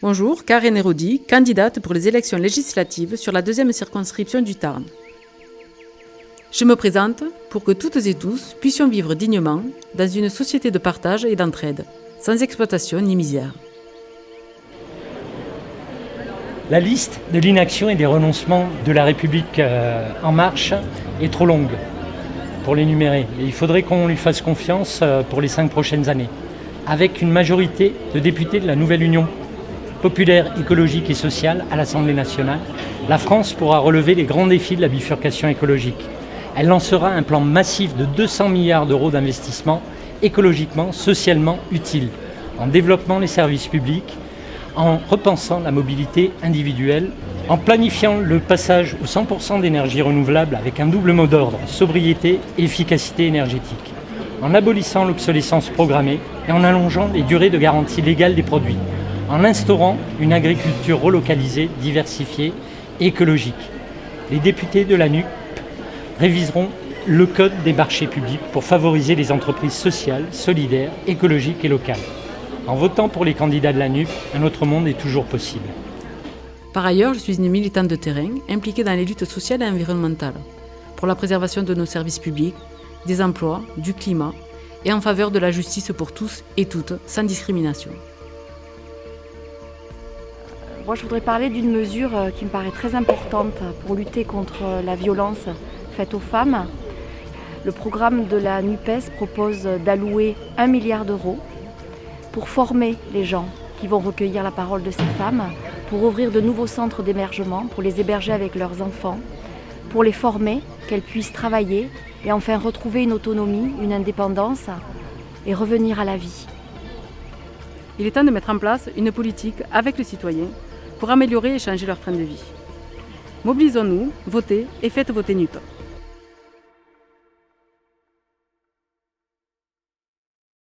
Bonjour, Karen Hérodi, candidate pour les élections législatives sur la 2e circonscription du Tarn. Je me présente pour que toutes et tous puissions vivre dignement dans une société de partage et d'entraide, sans exploitation ni misère. La liste de l'inaction et des renoncements de la République En Marche est trop longue pour l'énumérer. Et il faudrait qu'on lui fasse confiance pour les 5 prochaines années. Avec une majorité de députés de la nouvelle Union populaire, écologique et sociale à l'Assemblée nationale, la France pourra relever les grands défis de la bifurcation écologique. Elle lancera un plan massif de 200 milliards d'euros d'investissement écologiquement, socialement utile, en développant les services publics, en repensant la mobilité individuelle, en planifiant le passage aux 100% d'énergie renouvelable avec un double mot d'ordre, sobriété et efficacité énergétique, en abolissant l'obsolescence programmée et en allongeant les durées de garantie légale des produits, en instaurant une agriculture relocalisée, diversifiée et écologique. Les députés de la NUP réviseront le code des marchés publics pour favoriser les entreprises sociales, solidaires, écologiques et locales. En votant pour les candidats de la NUP, un autre monde est toujours possible. Par ailleurs, je suis une militante de terrain impliquée dans les luttes sociales et environnementales, pour la préservation de nos services publics, des emplois, du climat et en faveur de la justice pour tous et toutes, sans discrimination. Moi, je voudrais parler d'une mesure qui me paraît très importante pour lutter contre la violence faite aux femmes. Le programme de la NUPES propose d'allouer 1 milliard d'euros pour former les gens qui vont recueillir la parole de ces femmes, pour ouvrir de nouveaux centres d'hébergement, pour les héberger avec leurs enfants, pour les former, qu'elles puissent travailler et enfin retrouver une autonomie, une indépendance et revenir à la vie. Il est temps de mettre en place une politique avec les citoyens pour améliorer et changer leur train de vie. Mobilisons-nous, votez et faites voter NUP.